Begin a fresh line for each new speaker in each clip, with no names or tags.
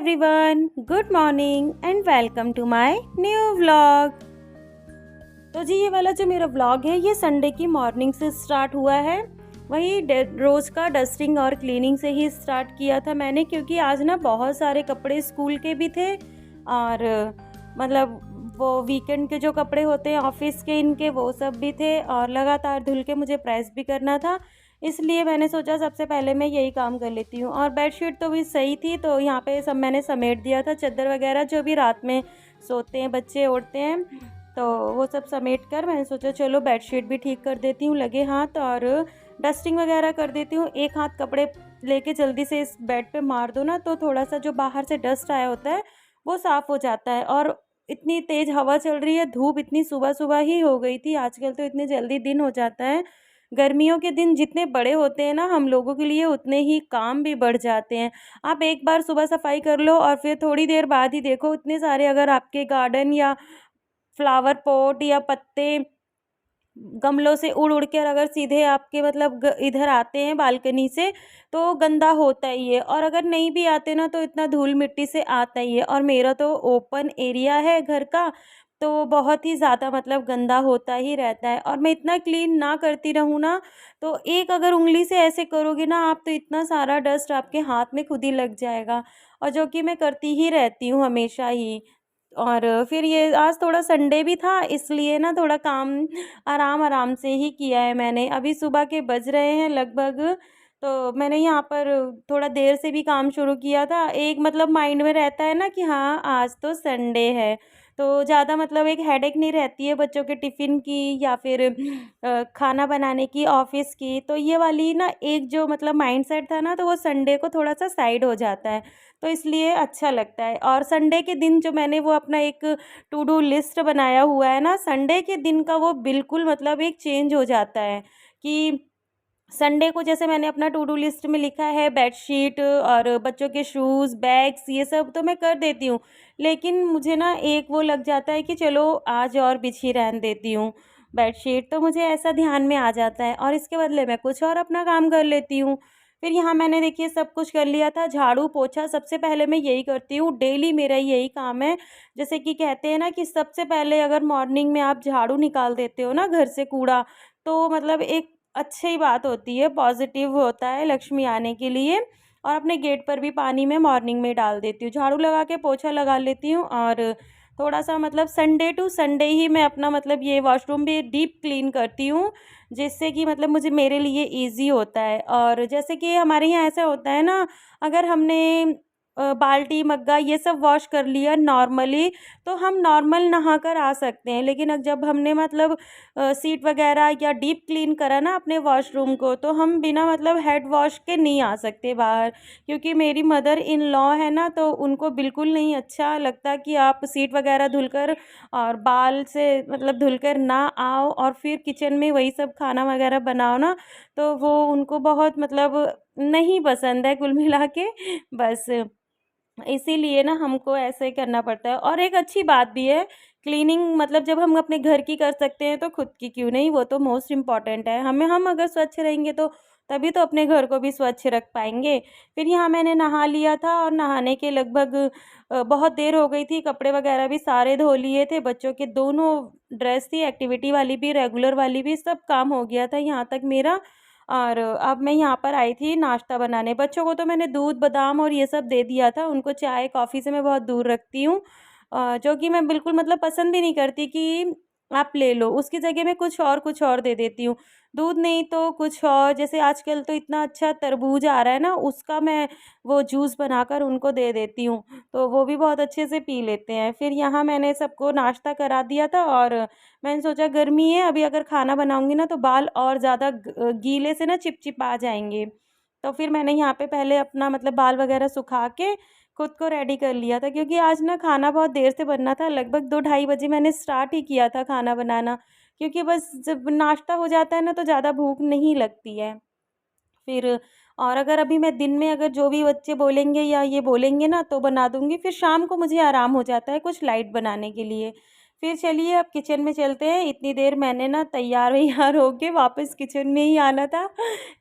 everyone, good morning and welcome to my new vlog। तो जी ये वाला जो मेरा व्लॉग है ये संडे की मॉर्निंग से स्टार्ट हुआ है। वही रोज़ का डस्टिंग और क्लीनिंग से ही स्टार्ट किया था मैंने, क्योंकि आज ना बहुत सारे कपड़े स्कूल के भी थे और मतलब वो वीकेंड के जो कपड़े होते हैं ऑफिस के इनके वो सब भी थे और लगातार धुल के मुझे प्रेस भी करना था। इसलिए मैंने सोचा सबसे पहले मैं यही काम कर लेती हूँ। और बेडशीट तो भी सही थी, तो यहाँ पे सब मैंने समेट दिया था, चादर वगैरह जो भी रात में सोते हैं बच्चे ओढ़ते हैं तो वो सब समेट कर मैंने सोचा चलो बेडशीट भी ठीक कर देती हूँ लगे हाथ, और डस्टिंग वगैरह कर देती हूँ। एक हाथ कपड़े लेके जल्दी से इस बेड पे मार दो ना तो थोड़ा सा जो बाहर से डस्ट आया होता है वो साफ़ हो जाता है। और इतनी तेज़ हवा चल रही है, धूप इतनी सुबह सुबह ही हो गई थी, आजकल तो इतने जल्दी दिन हो जाता है। गर्मियों के दिन जितने बड़े होते हैं ना हम लोगों के लिए उतने ही काम भी बढ़ जाते हैं। आप एक बार सुबह सफाई कर लो और फिर थोड़ी देर बाद ही देखो इतने सारे अगर आपके गार्डन या फ्लावर पॉट या पत्ते गमलों से उड़ उड़ कर अगर सीधे आपके मतलब इधर आते हैं बालकनी से तो गंदा होता ही है, और अगर नहीं भी आते ना तो इतना धूल मिट्टी से आता ही है। और मेरा तो ओपन एरिया है घर का, तो बहुत ही ज़्यादा मतलब गंदा होता ही रहता है। और मैं इतना क्लीन ना करती रहूँ ना तो एक अगर उंगली से ऐसे करोगे ना आप तो इतना सारा डस्ट आपके हाथ में खुद ही लग जाएगा, और जो कि मैं करती ही रहती हूँ हमेशा ही। और फिर ये आज थोड़ा संडे भी था इसलिए ना थोड़ा काम आराम आराम से ही किया है मैंने। अभी सुबह के बज रहे हैं लगभग, तो मैंने यहाँ पर थोड़ा देर से भी काम शुरू किया था। एक मतलब माइंड में रहता है ना कि हाँ आज तो संडे है, तो ज़्यादा मतलब एक हेडेक नहीं रहती है बच्चों के टिफ़िन की या फिर खाना बनाने की ऑफ़िस की। तो ये वाली ना एक जो मतलब माइंडसेट था ना तो वो संडे को थोड़ा सा साइड हो जाता है, तो इसलिए अच्छा लगता है। और संडे के दिन जो मैंने वो अपना एक टू डू लिस्ट बनाया हुआ है ना, संडे के दिन का वो बिल्कुल मतलब एक चेंज हो जाता है कि संडे को जैसे मैंने अपना टू डू लिस्ट में लिखा है बेडशीट और बच्चों के शूज़ बैग्स ये सब तो मैं कर देती हूँ, लेकिन मुझे ना एक वो लग जाता है कि चलो आज और बिछी रहने देती हूँ बेडशीट, तो मुझे ऐसा ध्यान में आ जाता है और इसके बदले मैं कुछ और अपना काम कर लेती हूँ। फिर यहाँ मैंने देखिए सब कुछ कर लिया था, झाड़ू पोछा सबसे पहले मैं यही करती हूँ, डेली मेरा यही काम है। जैसे कि कहते हैं ना कि सबसे पहले अगर मॉर्निंग में आप झाड़ू निकाल देते हो ना घर से कूड़ा, तो मतलब एक अच्छी बात होती है, पॉजिटिव होता है लक्ष्मी आने के लिए। और अपने गेट पर भी पानी में मॉर्निंग में डाल देती हूँ, झाड़ू लगा के पोछा लगा लेती हूँ। और थोड़ा-सा मतलब संडे टू संडे ही मैं अपना मतलब ये वॉशरूम भी डीप क्लीन करती हूँ, जिससे कि मतलब मुझे मेरे लिए ईज़ी होता है। और जैसे कि हमारे यहाँ ऐसा होता है ना, अगर हमने बाल्टी, मग्गा ये सब वॉश कर लिया नॉर्मली, तो हम नॉर्मल नहा कर आ सकते हैं। लेकिन जब हमने मतलब सीट वगैरह या डीप क्लीन करा ना अपने वॉशरूम को, तो हम बिना मतलब हेड वॉश के नहीं आ सकते बाहर, क्योंकि मेरी मदर इन लॉ है ना तो उनको बिल्कुल नहीं अच्छा लगता कि आप सीट वगैरह धुलकर और बाल से मतलब धुलकर ना आओ और फिर किचन में वही सब खाना वगैरह बनाओ ना, तो वो उनको बहुत मतलब नहीं पसंद है कुल मिला के। बस इसीलिए ना हमको ऐसे करना पड़ता है। और एक अच्छी बात भी है, क्लीनिंग मतलब जब हम अपने घर की कर सकते हैं तो खुद की क्यों नहीं, वो तो मोस्ट इम्पॉर्टेंट है। हम अगर स्वच्छ रहेंगे तो तभी तो अपने घर को भी स्वच्छ रख पाएँगे। फिर यहाँ मैंने नहा लिया था और नहाने के लगभग बहुत देर हो गई थी, कपड़े वगैरह भी सारे धो लिए थे, बच्चों के दोनों ड्रेस थी, एक्टिविटी वाली भी, रेगुलर वाली भी, सब काम हो गया था यहाँ तक मेरा। और अब मैं यहाँ पर आई थी नाश्ता बनाने। बच्चों को तो मैंने दूध, बादाम और ये सब दे दिया था, उनको चाय, कॉफ़ी से मैं बहुत दूर रखती हूँ। जो कि मैं बिल्कुल मतलब पसंद भी नहीं करती कि आप ले लो, उसकी जगह मैं कुछ और दे देती हूँ। दूध नहीं तो कुछ और, जैसे आजकल तो इतना अच्छा तरबूज आ रहा है ना, उसका मैं वो जूस बनाकर उनको दे देती हूँ, तो वो भी बहुत अच्छे से पी लेते हैं। फिर यहाँ मैंने सबको नाश्ता करा दिया था और मैंने सोचा गर्मी है, अभी अगर खाना बनाऊँगी ना तो बाल और ज़्यादा गीले से ना चिपचिपा जाएँगे। तो फिर मैंने यहाँ पे पहले अपना मतलब बाल वगैरह सुखा के खुद को रेडी कर लिया था, क्योंकि आज ना खाना बहुत देर से बनना था, लगभग 2 ढाई बजे मैंने स्टार्ट ही किया था खाना बनाना, क्योंकि बस जब नाश्ता हो जाता है ना तो ज़्यादा भूख नहीं लगती है। फिर और अगर अभी मैं दिन में अगर जो भी बच्चे बोलेंगे या ये बोलेंगे ना तो बना दूँगी, फिर शाम को मुझे आराम हो जाता है कुछ लाइट बनाने के लिए। फिर चलिए अब किचन में चलते हैं। इतनी देर मैंने ना तैयार वैयार होके वापस किचन में ही आना था,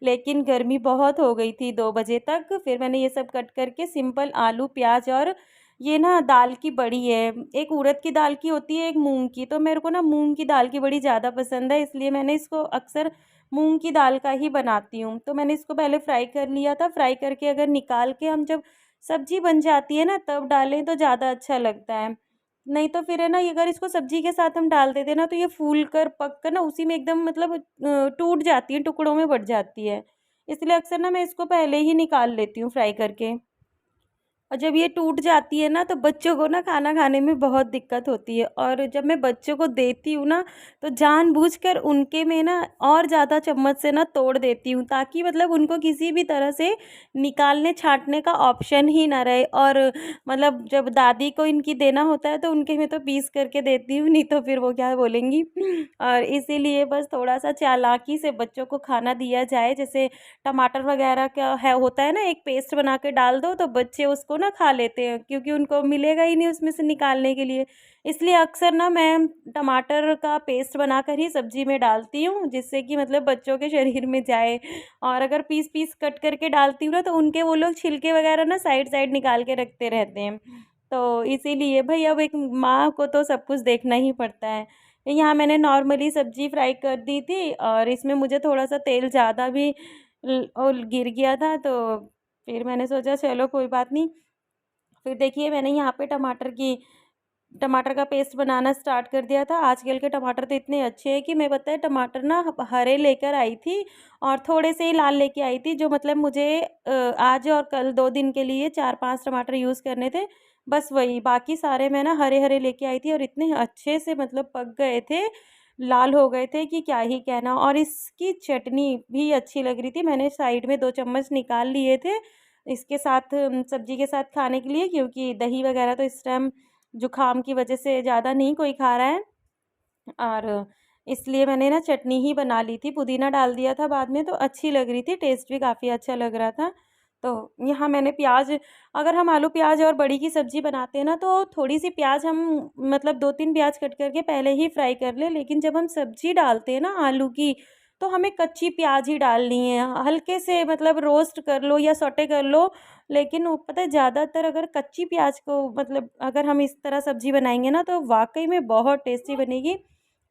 लेकिन गर्मी बहुत हो गई थी 2 बजे तक। फिर मैंने ये सब कट करके सिंपल आलू प्याज और ये ना दाल की बड़ी है, एक उड़द की दाल की होती है, एक मूंग की। तो मेरे को ना मूंग की दाल की बड़ी ज़्यादा पसंद है, इसलिए मैंने इसको अक्सर मूंग की दाल का ही बनाती हूँ। तो मैंने इसको पहले फ्राई कर लिया था। फ्राई करके अगर निकाल के हम जब सब्जी बन जाती है ना तब डालें तो ज़्यादा अच्छा लगता है। नहीं तो फिर है ना, अगर इसको सब्जी के साथ हम डाल देते ना तो ये फूल कर पक कर ना उसी में एकदम मतलब टूट जाती है, टुकड़ों में बट जाती है। इसलिए अक्सर ना मैं इसको पहले ही निकाल लेती हूँ फ्राई करके। और जब ये टूट जाती है ना तो बच्चों को ना खाना खाने में बहुत दिक्कत होती है, और जब मैं बच्चों को देती हूँ ना तो जानबूझकर उनके में ना और ज़्यादा चम्मच से ना तोड़ देती हूँ, ताकि मतलब उनको किसी भी तरह से निकालने छाँटने का ऑप्शन ही ना रहे। और मतलब जब दादी को इनकी देना होता है तो उनके में तो पीस करके देती हूँ, नहीं तो फिर वो क्या बोलेंगी। और इसीलिए बस थोड़ा सा चालाकी से बच्चों को खाना दिया जाए। जैसे टमाटर वगैरह का है होता है ना, एक पेस्ट बना के डाल दो तो बच्चे उसको ना खा लेते हैं, क्योंकि उनको मिलेगा ही नहीं उसमें से निकालने के लिए। इसलिए अक्सर ना मैं टमाटर का पेस्ट बनाकर ही सब्जी में डालती हूँ, जिससे कि मतलब बच्चों के शरीर में जाए। और अगर पीस पीस कट करके डालती हूँ ना तो उनके वो लोग छिलके वगैरह ना साइड साइड निकाल के रखते रहते हैं। तो इसीलिए भाई अब एक माँ को तो सब कुछ देखना ही पड़ता है। यहाँ मैंने नॉर्मली सब्जी फ्राई कर दी थी, और इसमें मुझे थोड़ा सा तेल ज़्यादा भी और गिर गया था, तो फिर मैंने सोचा चलो कोई बात नहीं। फिर देखिए मैंने यहाँ पे टमाटर का पेस्ट बनाना स्टार्ट कर दिया था। आजकल के टमाटर तो इतने अच्छे हैं कि मैं पता है टमाटर ना हरे लेकर आई थी, और थोड़े से ही लाल लेके आई थी, जो मतलब मुझे आज और कल 2 दिन के लिए 4-5 टमाटर यूज़ करने थे। बस वही, बाकी सारे मैं ना हरे हरे लेके आई थी, और इतने अच्छे से मतलब पक गए थे, लाल हो गए थे कि क्या ही कहना। और इसकी चटनी भी अच्छी लग रही थी। मैंने साइड में 2 चम्मच निकाल लिए थे इसके साथ सब्जी के साथ खाने के लिए, क्योंकि दही वगैरह तो इस टाइम जुकाम की वजह से ज़्यादा नहीं कोई खा रहा है। और इसलिए मैंने ना चटनी ही बना ली थी, पुदीना डाल दिया था बाद में, तो अच्छी लग रही थी, टेस्ट भी काफ़ी अच्छा लग रहा था। तो यहाँ मैंने प्याज, अगर हम आलू प्याज और बड़ी की सब्ज़ी बनाते हैं ना तो थोड़ी-सी प्याज हम मतलब 2-3 प्याज कट करके पहले ही फ्राई कर लें, लेकिन जब हम सब्ज़ी डालते हैं ना आलू की, तो हमें कच्ची प्याज ही डालनी है। हल्के से मतलब रोस्ट कर लो या सौटे कर लो, लेकिन वो पता है ज़्यादातर अगर कच्ची प्याज को मतलब अगर हम इस तरह सब्ज़ी बनाएँगे ना तो वाक़ई में बहुत टेस्टी बनेगी।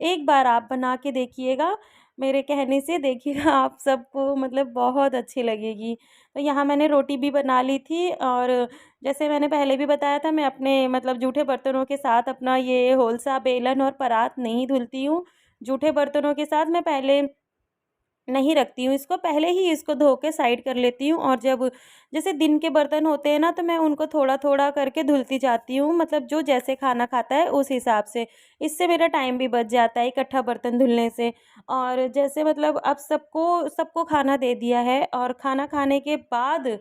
एक बार आप बना के देखिएगा, मेरे कहने से देखिएगा आप सबको मतलब बहुत अच्छी लगेगी। तो यहाँ मैंने रोटी भी बना ली थी, और जैसे मैंने पहले भी बताया था, मैं अपने मतलब जूठे बर्तनों के साथ अपना ये होलसा, बेलन और परात नहीं धुलती हूँ। जूठे बर्तनों के साथ मैं पहले नहीं रखती हूँ इसको, पहले ही इसको धो के साइड कर लेती हूँ, और जब जैसे दिन के बर्तन होते हैं ना तो मैं उनको थोड़ा-थोड़ा करके धुलती जाती हूँ, मतलब जो जैसे खाना खाता है उस हिसाब से। इससे मेरा टाइम भी बच जाता है इकट्ठा बर्तन धुलने से। और जैसे मतलब अब सबको सबको खाना दे दिया है, और खाना खाने के बाद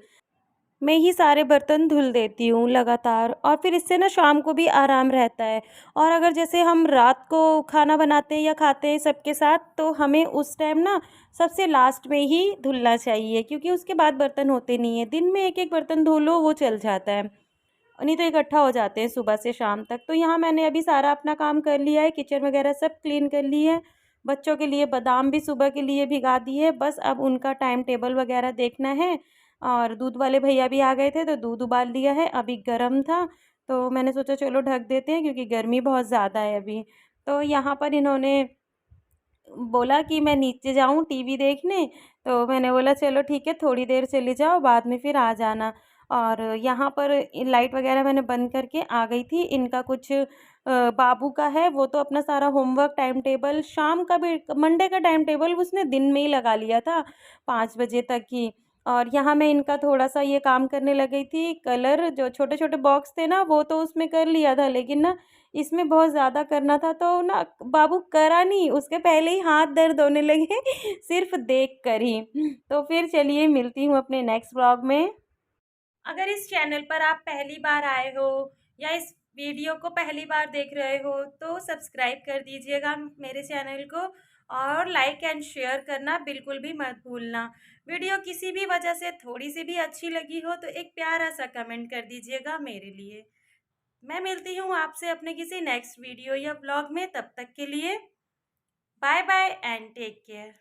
मैं ही सारे बर्तन धुल देती हूँ लगातार, और फिर इससे ना शाम को भी आराम रहता है। और अगर जैसे हम रात को खाना बनाते हैं या खाते हैं सबके साथ, तो हमें उस टाइम ना सबसे लास्ट में ही धुलना चाहिए, क्योंकि उसके बाद बर्तन होते नहीं हैं। दिन में एक-एक बर्तन धो लो वो चल जाता है, नहीं तो इकट्ठा हो जाते हैं सुबह से शाम तक। तो यहाँ मैंने अभी सारा अपना काम कर लिया है, किचन वगैरह सब क्लीन कर ली है। बच्चों के लिए बादाम भी सुबह के लिए भिगा दिए, बस अब उनका टाइम टेबल वगैरह देखना है। और दूध वाले भैया भी आ गए थे तो दूध उबाल दिया है, अभी गर्म था तो मैंने सोचा चलो ढक देते हैं, क्योंकि गर्मी बहुत ज़्यादा है अभी। तो यहाँ पर इन्होंने बोला कि मैं नीचे जाऊँ टीवी देखने, तो मैंने बोला चलो ठीक है, थोड़ी देर चली जाओ, बाद में फिर आ जाना। और यहाँ पर लाइट वगैरह मैंने बंद करके आ गई थी। इनका कुछ बाबू का है, वो तो अपना सारा होमवर्क टाइम टेबल शाम का भी, मंडे का टाइम टेबल उसने दिन में ही लगा लिया था 5 बजे तक ही। और यहाँ मैं इनका थोड़ा-सा ये काम करने लग गई थी, कलर जो छोटे-छोटे बॉक्स थे ना वो तो उसमें कर लिया था, लेकिन ना इसमें बहुत ज़्यादा करना था, तो ना बाबू करा नहीं, उसके पहले ही हाथ दर्द होने लगे सिर्फ़ देख कर ही। तो फिर चलिए मिलती हूँ अपने नेक्स्ट व्लॉग में। अगर इस चैनल पर आप पहली बार आए हो या इस वीडियो को पहली बार देख रहे हो तो सब्सक्राइब कर दीजिएगा मेरे चैनल को, और लाइक एंड शेयर करना बिल्कुल भी मत भूलना। वीडियो किसी भी वजह से थोड़ी सी भी अच्छी लगी हो तो एक प्यारा सा कमेंट कर दीजिएगा मेरे लिए। मैं मिलती हूँ आपसे अपने किसी नेक्स्ट वीडियो या ब्लॉग में, तब तक के लिए bye bye and take care.